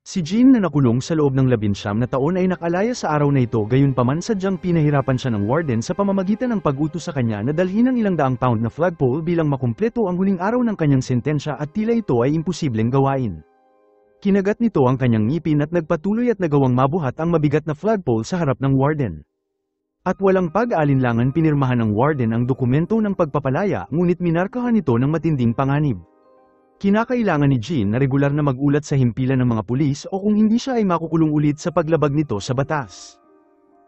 Si Jean na nakulong sa loob ng 19 na taon ay nakalaya sa araw na ito, gayunpaman sadyang pinahirapan siya ng warden sa pamamagitan ng pag-utos sa kanya na dalhin ang ilang daang pound na flagpole bilang makumpleto ang huling araw ng kanyang sentensya at tila ito ay imposibleng gawain. Kinagat nito ang kanyang ngipin at nagpatuloy at nagawang mabuhat ang mabigat na flagpole sa harap ng warden. At walang pag-aalinlangan pinirmahan ng warden ang dokumento ng pagpapalaya, ngunit minarkahan ito ng matinding panganib. Kinakailangan ni Jean na regular na mag-ulat sa himpilan ng mga pulis o kung hindi siya ay makukulong ulit sa paglabag nito sa batas.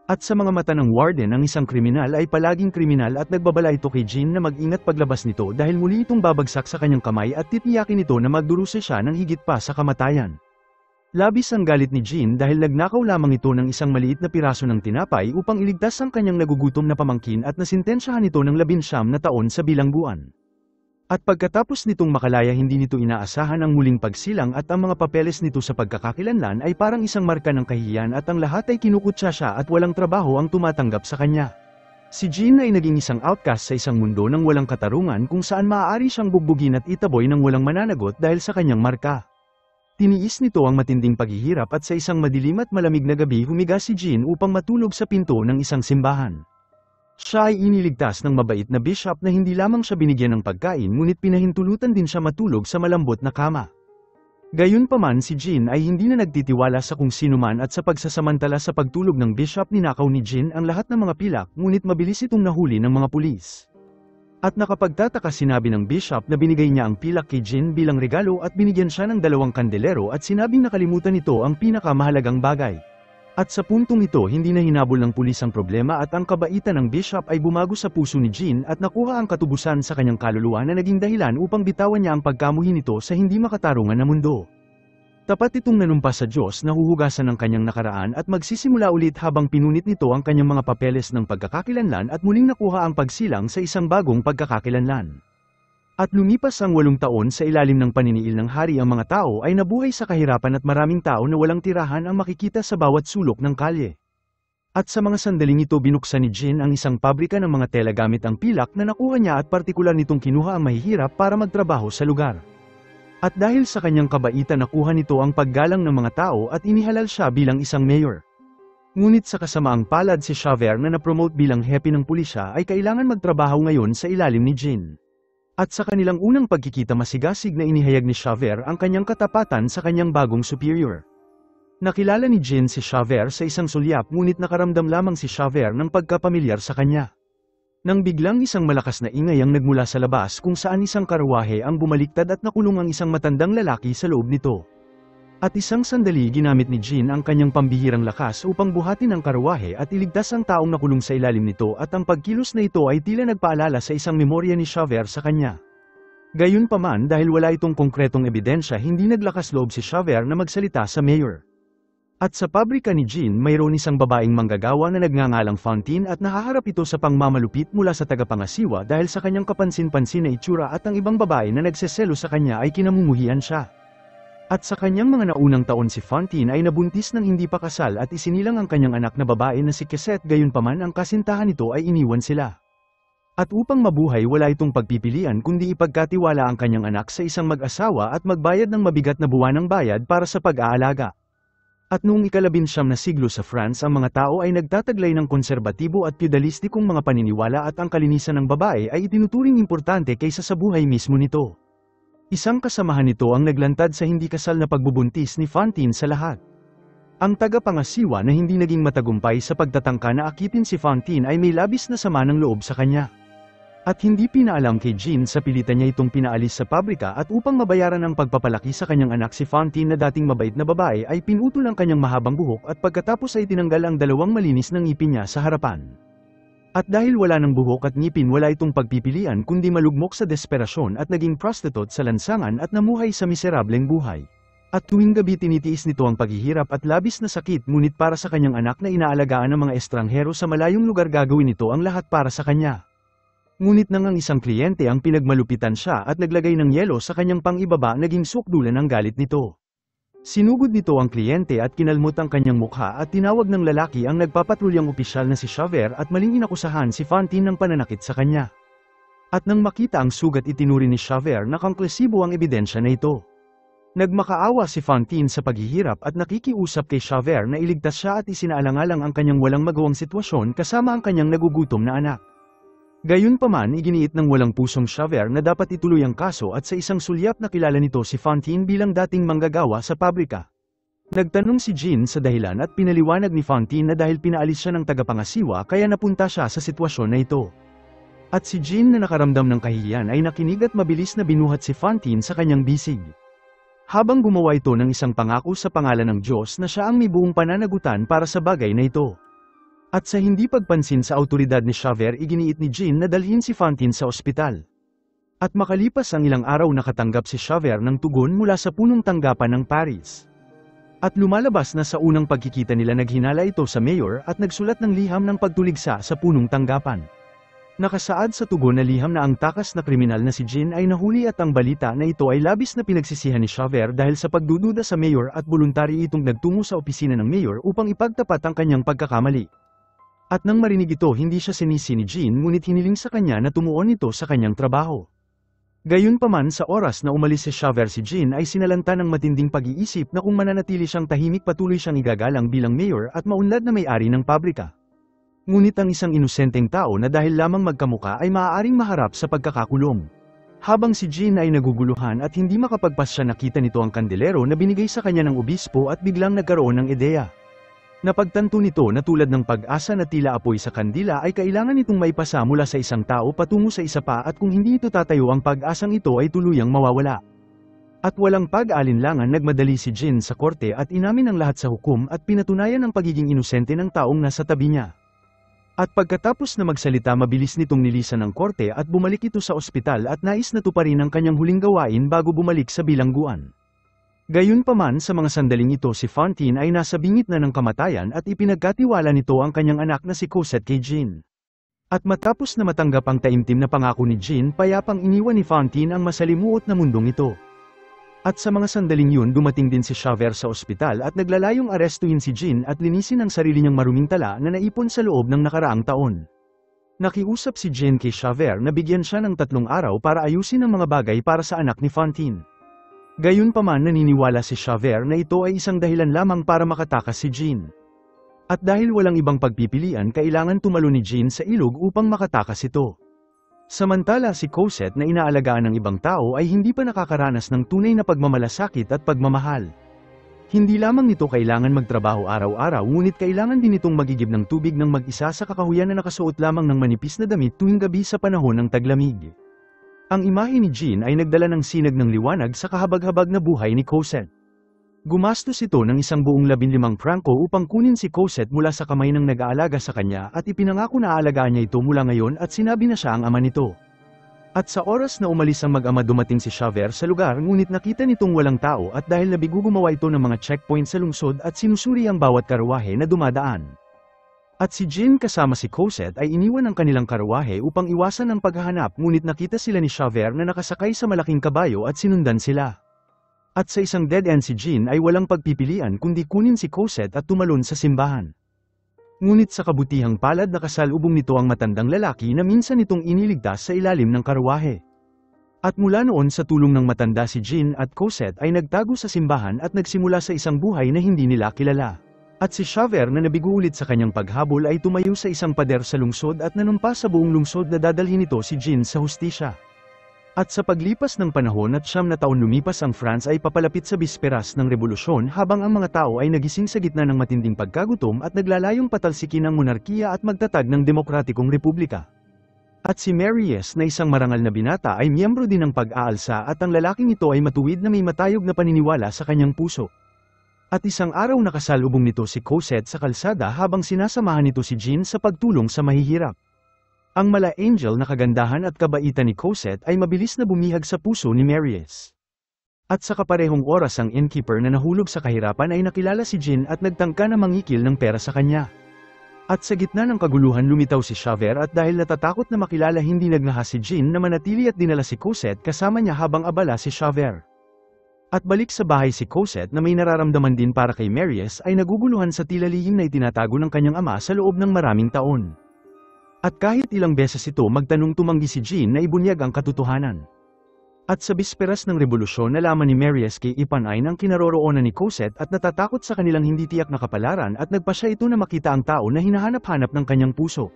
At sa mga mata ng warden ang isang kriminal ay palaging kriminal at nagbabala ito kay Jean na mag-ingat paglabas nito dahil muli itong babagsak sa kanyang kamay at titiyakin ito na magdurusa siya ng higit pa sa kamatayan. Labis ang galit ni Jean dahil nagnakaw lamang ito ng isang maliit na piraso ng tinapay upang iligtas ang kanyang nagugutom na pamangkin at nasintensyahan ito ng 19 na taon sa bilangguan. At pagkatapos nitong makalaya hindi nito inaasahan ang muling pagsilang at ang mga papeles nito sa pagkakakilanlan ay parang isang marka ng kahihiyan at ang lahat ay kinukutya siya at walang trabaho ang tumatanggap sa kanya. Si Jean ay naging isang outcast sa isang mundo ng walang katarungan kung saan maaari siyang bugbugin at itaboy ng walang mananagot dahil sa kanyang marka. Tiniis nito ang matinding paghihirap at sa isang madilim at malamig na gabi humiga si Jean upang matulog sa pinto ng isang simbahan. Siya ay iniligtas ng mabait na bishop na hindi lamang siya binigyan ng pagkain ngunit pinahintulutan din siya matulog sa malambot na kama. Gayunpaman si Jean ay hindi na nagtitiwala sa kung sino man at sa pagsasamantala sa pagtulog ng bishop ninakaw ni Jean ang lahat ng mga pilak ngunit mabilis itong nahuli ng mga pulis. At nakapagtataka sinabi ng bishop na binigay niya ang pilak kay Jean bilang regalo at binigyan siya ng 2 kandelero at sinabing nakalimutan nito ang pinakamahalagang bagay. At sa puntong ito hindi na hinabol ng pulis ang problema at ang kabaitan ng bishop ay bumago sa puso ni Jean at nakuha ang katubusan sa kanyang kaluluwa na naging dahilan upang bitawan niya ang pagkamuhi nito sa hindi makatarungan na mundo. Tapat itong nanumpa sa Diyos na huhugasan ng kanyang nakaraan at magsisimula ulit habang pinunit nito ang kanyang mga papeles ng pagkakakilanlan at muling nakuha ang pagsilang sa isang bagong pagkakakilanlan. At lumipas ang 8 taon sa ilalim ng paniniil ng hari ang mga tao ay nabuhay sa kahirapan at maraming tao na walang tirahan ang makikita sa bawat sulok ng kalye. At sa mga sandaling ito binuksan ni Jean ang isang pabrika ng mga tela gamit ang pilak na nakuha niya at partikular nitong kinuha ang mahihirap para magtrabaho sa lugar. At dahil sa kanyang kabaitan nakuha nito ang paggalang ng mga tao at inihalal siya bilang isang mayor. Ngunit sa kasamaang palad si Javert na napromote bilang hepe ng pulisya ay kailangan magtrabaho ngayon sa ilalim ni Jean. At sa kanilang unang pagkikita masigasig na inihayag ni Javert ang kanyang katapatan sa kanyang bagong superior. Nakilala ni Jean si Javert sa isang sulyap ngunit nakaramdam lamang si Javert ng pagkapamilyar sa kanya. Nang biglang isang malakas na ingay ang nagmula sa labas kung saan isang karwahe ang bumaliktad at nakulong ang isang matandang lalaki sa loob nito. At isang sandali ginamit ni Jean ang kanyang pambihirang lakas upang buhatin ang karwahe at iligtas ang taong nakulong sa ilalim nito at ang pagkilos na ito ay tila nagpaalala sa isang memorya ni Javert sa kanya. Gayunpaman dahil wala itong konkretong ebidensya hindi naglakas loob si Javert na magsalita sa mayor. At sa pabrika ni Jean mayroon isang babaeng manggagawa na nagngangalang Fantine at nahaharap ito sa pangmamalupit mula sa tagapangasiwa dahil sa kanyang kapansin-pansin na itsura at ang ibang babae na nagseselo sa kanya ay kinamumuhian siya. At sa kanyang mga naunang taon si Fantine ay nabuntis ng hindi pa kasal at isinilang ang kanyang anak na babae na si Cosette gayunpaman ang kasintahan nito ay iniwan sila. At upang mabuhay wala itong pagpipilian kundi ipagkatiwala ang kanyang anak sa isang mag-asawa at magbayad ng mabigat na buwanang bayad para sa pag-aalaga. At noong ika-19 na siglo sa France ang mga tao ay nagtataglay ng konserbatibo at feudalistikong mga paniniwala at ang kalinisan ng babae ay itinuturing importante kaysa sa buhay mismo nito. Isang kasamahan nito ang naglantad sa hindi kasal na pagbubuntis ni Fantine sa lahat. Ang tagapangasiwa na hindi naging matagumpay sa pagtatangka na akitin si Fantine ay may labis na sama ng loob sa kanya. At hindi pinaalam kay Jean sa pilitan niya itong pinaalis sa pabrika at upang mabayaran ang pagpapalaki sa kanyang anak si Fantine na dating mabait na babae ay pinutol ang kanyang mahabang buhok at pagkatapos ay tinanggal ang 2 malinis na ngipin niya sa harapan. At dahil wala ng buhok at ngipin wala itong pagpipilian kundi malugmok sa desperasyon at naging prostitute sa lansangan at namuhay sa miserableng buhay. At tuwing gabi tinitiis nito ang paghihirap at labis na sakit ngunit para sa kanyang anak na inaalagaan ng mga estranghero sa malayong lugar gagawin nito ang lahat para sa kanya. Ngunit nang ang isang kliyente ang pinagmalupitan siya at naglagay ng yelo sa kanyang pang-ibaba naging sukdulan ang galit nito. Sinugod nito ang kliyente at kinalmot ang kanyang mukha at tinawag ng lalaki ang nagpapatrulyang opisyal na si Javert at maling inakusahan si Fantine ng pananakit sa kanya. At nang makita ang sugat itinuri ni Javert na konklusibo ang ebidensya na ito. Nagmakaawa si Fantine sa paghihirap at nakikiusap kay Javert na iligtas siya at isinaalang-alang ang kanyang walang magawang sitwasyon kasama ang kanyang nagugutom na anak. Gayunpaman iginiit ng walang pusong Javert na dapat ituloy ang kaso at sa isang sulyap na kilala nito si Fantine bilang dating manggagawa sa pabrika. Nagtanong si Jean sa dahilan at pinaliwanag ni Fantine na dahil pinaalis siya ng tagapangasiwa kaya napunta siya sa sitwasyon na ito. At si Jean na nakaramdam ng kahihiyan ay nakinig at mabilis na binuhat si Fantine sa kanyang bisig. Habang gumawa ito ng isang pangako sa pangalan ng Diyos na siya ang may buong pananagutan para sa bagay na ito. At sa hindi pagpansin sa autoridad ni Javert iginiit ni Jean na dalhin si Fantine sa ospital. At makalipas ang ilang araw nakatanggap si Javert ng tugon mula sa punong tanggapan ng Paris. At lumalabas na sa unang pagkikita nila naghinala ito sa mayor at nagsulat ng liham ng pagtuligsa sa punong tanggapan. Nakasaad sa tugon na liham na ang takas na kriminal na si Jean ay nahuli at ang balita na ito ay labis na pinagsisihan ni Javert dahil sa pagdududa sa mayor at voluntary itong nagtungo sa opisina ng mayor upang ipagtapat ang kanyang pagkakamali. At nang marinig ito hindi siya sinisi ni Jean ngunit hiniling sa kanya na tumuon ito sa kanyang trabaho. Gayunpaman sa oras na umalis si Javert si Jean ay sinalanta ng matinding pag-iisip na kung mananatili siyang tahimik patuloy siyang igagalang bilang mayor at maunlad na may-ari ng pabrika. Ngunit ang isang inosenteng tao na dahil lamang magkamuka ay maaaring maharap sa pagkakakulong. Habang si Jean ay naguguluhan at hindi makapagpasya nakita nito ang kandelero na binigay sa kanya ng obispo at biglang nagkaroon ng ideya. Napagtanto nito na tulad ng pag-asa na tila apoy sa kandila ay kailangan itong maipasa mula sa isang tao patungo sa isa pa at kung hindi ito tatayo ang pag-asang ito ay tuluyang mawawala. At walang pag-aalinlangan nagmadali si Jean sa korte at inamin ang lahat sa hukom at pinatunayan ang pagiging inosente ng taong nasa tabi niya. At pagkatapos na magsalita mabilis nitong nilisan ng korte at bumalik ito sa ospital at nais na tuparin ang kanyang huling gawain bago bumalik sa bilangguan. Gayunpaman sa mga sandaling ito si Fantine ay nasa bingit na ng kamatayan at ipinagkatiwala nito ang kanyang anak na si Cosette kay Jean. At matapos na matanggap ang taimtim na pangako ni Jean payapang iniwan ni Fantine ang masalimuot na mundong ito. At sa mga sandaling yun dumating din si Javert sa ospital at naglalayong arestuhin si Jean at linisin ang sarili niyang maruming tala na naipon sa loob ng nakaraang taon. Nakiusap si Jean kay Javert na bigyan siya ng 3 araw para ayusin ang mga bagay para sa anak ni Fantine. Gayunpaman naniniwala si Javert na ito ay isang dahilan lamang para makatakas si Jean. At dahil walang ibang pagpipilian kailangan tumalo ni Jean sa ilog upang makatakas ito. Samantala si Cosette na inaalagaan ng ibang tao ay hindi pa nakakaranas ng tunay na pagmamalasakit at pagmamahal. Hindi lamang nito kailangan magtrabaho araw-araw ngunit kailangan din itong magigib ng tubig ng mag-isa sa kakahuyan na nakasuot lamang ng manipis na damit tuwing gabi sa panahon ng taglamig. Ang imahe ni Jean ay nagdala ng sinag ng liwanag sa kahabag-habag na buhay ni Cosette. Gumastos ito ng isang buong 15 prangko upang kunin si Cosette mula sa kamay ng nag-aalaga sa kanya at ipinangako na aalagaan niya ito mula ngayon at sinabi na siya ang ama nito. At sa oras na umalis ang mag-ama dumating si Javert sa lugar ngunit nakita nitong walang tao at dahil nabigo gumawa ito ng mga checkpoint sa lungsod at sinusuri ang bawat karawahe na dumadaan. At si Jean kasama si Cosette ay iniwan ang kanilang karawahe upang iwasan ang paghahanap ngunit nakita sila ni Javert na nakasakay sa malaking kabayo at sinundan sila. At sa isang dead end si Jean ay walang pagpipilian kundi kunin si Cosette at tumalon sa simbahan. Ngunit sa kabutihang palad nakasalubong nito ang matandang lalaki na minsan itong iniligtas sa ilalim ng karawahe. At mula noon sa tulong ng matanda si Jean at Cosette ay nagtago sa simbahan at nagsimula sa isang buhay na hindi nila kilala. At si Javert na nabigo ulit sa kanyang paghabol ay tumayo sa isang pader sa lungsod at nanumpa sa buong lungsod na dadalhin ito si Jean sa hustisya. At sa paglipas ng panahon at 9 na taon lumipas ang France ay papalapit sa bisperas ng revolusyon habang ang mga tao ay nagising sa gitna ng matinding pagkagutom at naglalayong patalsikin ang monarkiya at magtatag ng demokratikong republika. At si Marius na isang marangal na binata ay miyembro din ng pag-aalsa at ang lalaking ito ay matuwid na may matayog na paniniwala sa kanyang puso. At isang araw nakasalubong nito si Cosette sa kalsada habang sinasamahan nito si Jean sa pagtulong sa mahihirap. Ang mala-angel na kagandahan at kabaitan ni Cosette ay mabilis na bumihag sa puso ni Marius. At sa kaparehong oras ang innkeeper na nahulog sa kahirapan ay nakilala si Jean at nagtangka na mangikil ng pera sa kanya. At sa gitna ng kaguluhan lumitaw si Javert at dahil natatakot na makilala hindi nagnahas si Jean na manatili at dinala si Cosette kasama niya habang abala si Javert. At balik sa bahay si Cosette na may nararamdaman din para kay Marius ay naguguluhan sa tila lihim na itinatago ng kanyang ama sa loob ng maraming taon. At kahit ilang beses ito magtanong tumanggi si Jean na ibunyag ang katotohanan. At sa bisperas ng revolusyon nalaman ni Marius kay Ipanay ang kinaroroonan ni Cosette at natatakot sa kanilang hindi tiyak na kapalaran at nagpasya ito na makita ang tao na hinahanap-hanap ng kanyang puso.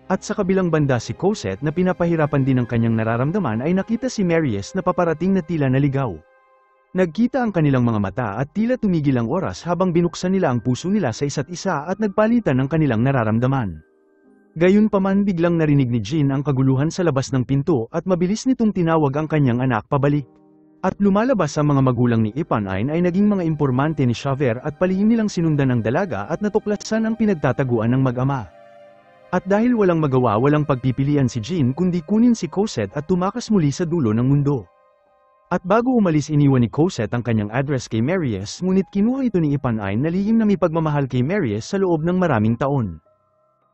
At sa kabilang banda si Cosette na pinapahirapan din ng kanyang nararamdaman ay nakita si Marius na paparating na tila naligaw. Nagkita ang kanilang mga mata at tila tumigil ang oras habang binuksan nila ang puso nila sa isa't isa at nagpalitan ng kanilang nararamdaman. Gayunpaman biglang narinig ni Jean ang kaguluhan sa labas ng pinto at mabilis nitong tinawag ang kanyang anak pabalik. At lumalabas ang mga magulang ni Ipanay ay naging mga impormante ni Xavier at palihim nilang sinundan ng dalaga at natuklasan ang pinagtataguan ng mag-ama. At dahil walang magawa walang pagpipilian si Jean kundi kunin si Cosette at tumakas muli sa dulo ng mundo. At bago umalis iniwan ni Cosette ang kanyang address kay Marius ngunit kinuha ito ni Ipanay na lihim na may pagmamahal kay Marius sa loob ng maraming taon.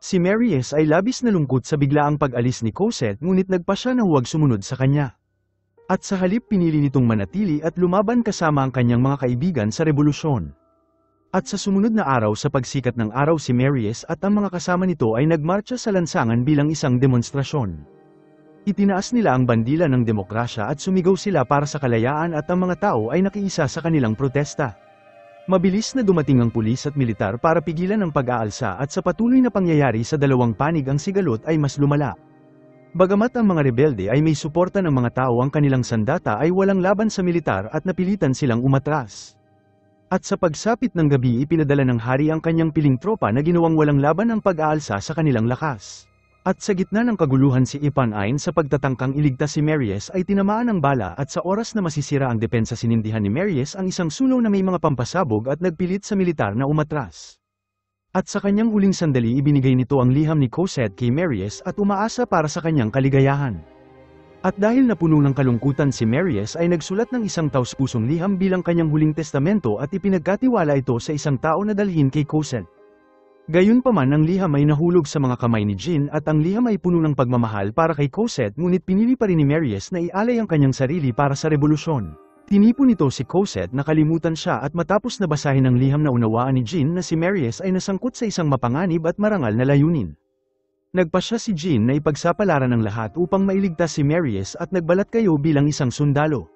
Si Marius ay labis na lungkot sa biglaang pag-alis ni Cosette ngunit nagpa siya na huwag sumunod sa kanya. At sa halip pinili nitong manatili at lumaban kasama ang kanyang mga kaibigan sa revolusyon. At sa sumunod na araw sa pagsikat ng araw si Marius at ang mga kasama nito ay nagmarcha sa lansangan bilang isang demonstrasyon. Itinaas nila ang bandila ng demokrasya at sumigaw sila para sa kalayaan at ang mga tao ay nakiisa sa kanilang protesta. Mabilis na dumating ang pulis at militar para pigilan ang pag-aalsa at sa patuloy na pangyayari sa dalawang panig ang sigalot ay mas lumala. Bagamat ang mga rebelde ay may suporta ng mga tao ang kanilang sandata ay walang laban sa militar at napilitan silang umatras. At sa pagsapit ng gabi ipinadala ng hari ang kanyang piling tropa na ginawang walang laban ang pag-aalsa sa kanilang lakas. At sa gitna ng kaguluhan si Ipanay sa pagtatangkang iligtas si Marius ay tinamaan ng bala at sa oras na masisira ang depensa sinindihan ni Marius ang isang suno na may mga pampasabog at nagpilit sa militar na umatras. At sa kanyang huling sandali ibinigay nito ang liham ni Cosette kay Marius at umaasa para sa kanyang kaligayahan. At dahil napuno ng kalungkutan si Marius ay nagsulat ng isang taus-pusong liham bilang kanyang huling testamento at ipinagkatiwala ito sa isang tao na dalhin kay Cosette. Gayunpaman ang liham ay nahulog sa mga kamay ni Jean at ang liham ay puno ng pagmamahal para kay Cosette ngunit pinili pa rin ni Marius na ialay ang kanyang sarili para sa revolusyon. Tinipon nito si Cosette nakalimutan siya at matapos na basahin ang liham na unawaan ni Jean na si Marius ay nasangkot sa isang mapanganib at marangal na layunin. Nagpasya si Jean na ipagsapalaran ng lahat upang mailigtas si Marius at nagbalat kayo bilang isang sundalo.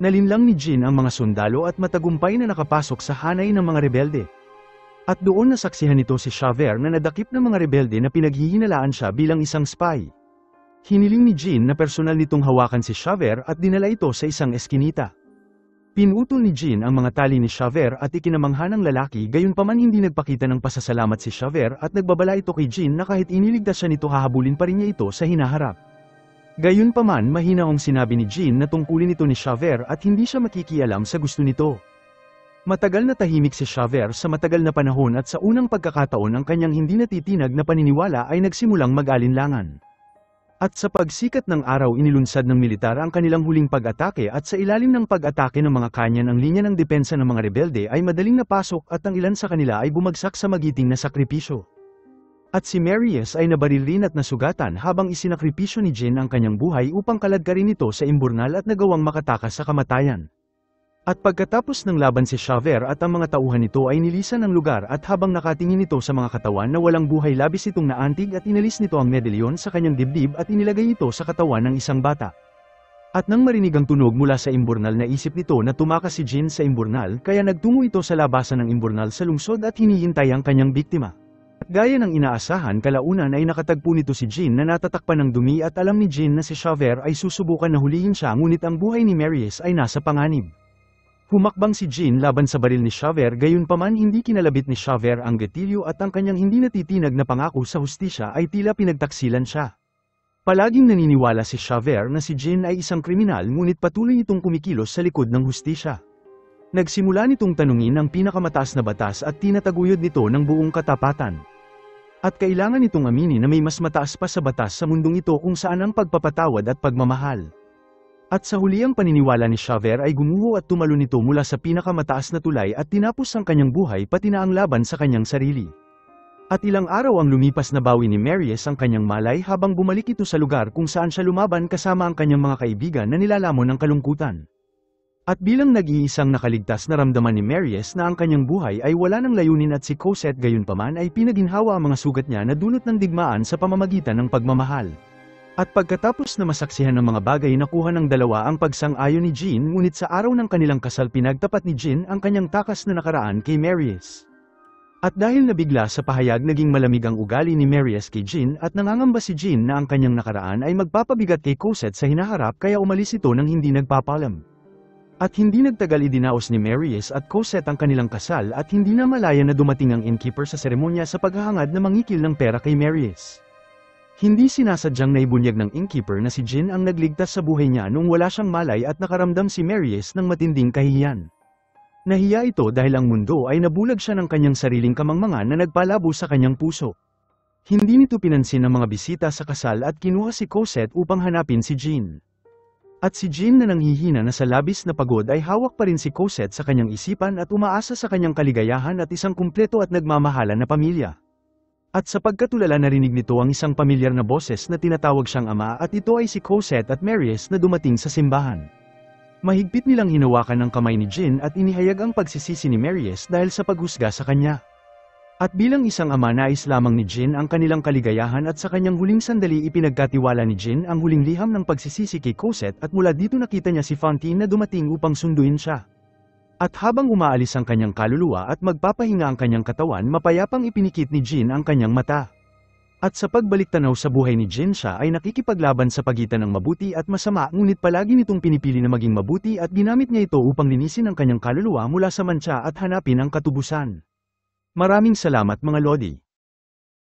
Nalinlang ni Jean ang mga sundalo at matagumpay na nakapasok sa hanay ng mga rebelde. At doon nasaksihan nito si Xavier na nadakip ng mga rebelde na pinaghihinalaan siya bilang isang spy. Hiniling ni Jean na personal nitong hawakan si Xavier at dinala ito sa isang eskinita. Pinutol ni Jean ang mga tali ni Xavier at ikinamangha ng lalaki gayunpaman hindi nagpakita ng pasasalamat si Xavier at nagbabala ito kay Jean na kahit iniligtas siya nito hahabulin pa rin niya ito sa hinaharap. Gayunpaman mahinaong sinabi ni Jean na tungkulin ito ni Xavier at hindi siya makikialam sa gusto nito. Matagal na tahimik si Xavier sa matagal na panahon at sa unang pagkakataon ang kanyang hindi natitinag na paniniwala ay nagsimulang mag-alinlangan. At sa pagsikat ng araw inilunsad ng militar ang kanilang huling pag-atake at sa ilalim ng pag-atake ng mga kanyan ang linya ng depensa ng mga rebelde ay madaling napasok at ang ilan sa kanila ay bumagsak sa magiting na sakripisyo. At si Marius ay nabaril rin at nasugatan habang isinakripisyo ni Jean ang kanyang buhay upang kaladkarin ito sa imburnal at nagawang makatakas sa kamatayan. At pagkatapos ng laban si Xavier at ang mga tauhan nito ay nilisan ang lugar at habang nakatingin ito sa mga katawan na walang buhay labis itong naantig at inalis nito ang medalyon sa kanyang dibdib at inilagay ito sa katawan ng isang bata. At nang marinig ang tunog mula sa imburnal naisip nito na tumakas si Jean sa imburnal kaya nagtungo ito sa labasan ng imburnal sa lungsod at hinihintay ang kanyang biktima. At gaya ng inaasahan kalaunan ay nakatagpo nito si Jean na natatakpan ng dumi at alam ni Jean na si Xavier ay susubukan na hulihin siya ngunit ang buhay ni Marius ay nasa panganib. Humakbang si Jean laban sa baril ni Xavier gayunpaman hindi kinalabit ni Xavier ang gatilyo at ang kanyang hindi natitinag na pangako sa hustisya ay tila pinagtaksilan siya. Palaging naniniwala si Xavier na si Jean ay isang kriminal ngunit patuloy itong kumikilos sa likod ng hustisya. Nagsimula nitong tanungin ang pinakamataas na batas at tinataguyod nito ng buong katapatan. At kailangan nitong aminin na may mas mataas pa sa batas sa mundong ito kung saan ang pagpapatawad at pagmamahal. At sa huli ang paniniwala ni Xavier ay gumuho at tumalo nito mula sa pinakamataas na tulay at tinapos ang kanyang buhay pati na ang laban sa kanyang sarili. At ilang araw ang lumipas na bawi ni Marius ang kanyang malay habang bumalik ito sa lugar kung saan siya lumaban kasama ang kanyang mga kaibigan na nilalamon ng kalungkutan. At bilang nag-iisang nakaligtas naramdaman ni Marius na ang kanyang buhay ay wala ng layunin at si Cosette gayunpaman ay pinaginhawa ang mga sugat niya na dulot ng digmaan sa pamamagitan ng pagmamahal. At pagkatapos na masaksihan ng mga bagay nakuha ng dalawa ang pagsang-ayon ni Jean, ngunit sa araw ng kanilang kasal pinagtapat ni Jean ang kanyang takas na nakaraan kay Marius. At dahil nabigla sa pahayag naging malamig ang ugali ni Marius kay Jean at nangangamba si Jean na ang kanyang nakaraan ay magpapabigat kay Cosette sa hinaharap kaya umalis ito nang hindi nagpapaalam. At hindi nagtagal idinaos ni Marius at Cosette ang kanilang kasal at hindi na malaya na dumating ang innkeeper sa seremonya sa paghahangad na mangikil ng pera kay Marius. Hindi sinasadyang naibunyag ng innkeeper na si Jean ang nagligtas sa buhay niya nung wala siyang malay at nakaramdam si Marius ng matinding kahihiyan. Nahiya ito dahil ang mundo ay nabulag siya ng kanyang sariling kamangmangan na nagpalabo sa kanyang puso. Hindi nito pinansin ang mga bisita sa kasal at kinuha si Cosette upang hanapin si Jean. At si Jean na nanghihina na sa labis na pagod ay hawak pa rin si Cosette sa kanyang isipan at umaasa sa kanyang kaligayahan at isang kumpleto at nagmamahalan na pamilya. At sa pagkatulala narinig nito ang isang pamilyar na boses na tinatawag siyang ama at ito ay si Cosette at Marius na dumating sa simbahan. Mahigpit nilang hinawakan ang kamay ni Jean at inihayag ang pagsisisi ni Marius dahil sa paghusga sa kanya. At bilang isang ama nais lamang ni Jean ang kanilang kaligayahan at sa kanyang huling sandali ipinagkatiwala ni Jean ang huling liham ng pagsisisi kay Cosette at mula dito nakita niya si Fantine na dumating upang sunduin siya. At habang umaalis ang kanyang kaluluwa at magpapahinga ang kanyang katawan mapayapang ipinikit ni Jean ang kanyang mata. At sa pagbalik tanaw sa buhay ni Jean siya ay nakikipaglaban sa pagitan ng mabuti at masama ngunit palagi nitong pinipili na maging mabuti at ginamit niya ito upang linisin ang kanyang kaluluwa mula sa mantsa at hanapin ang katubusan. Maraming salamat mga Lodi.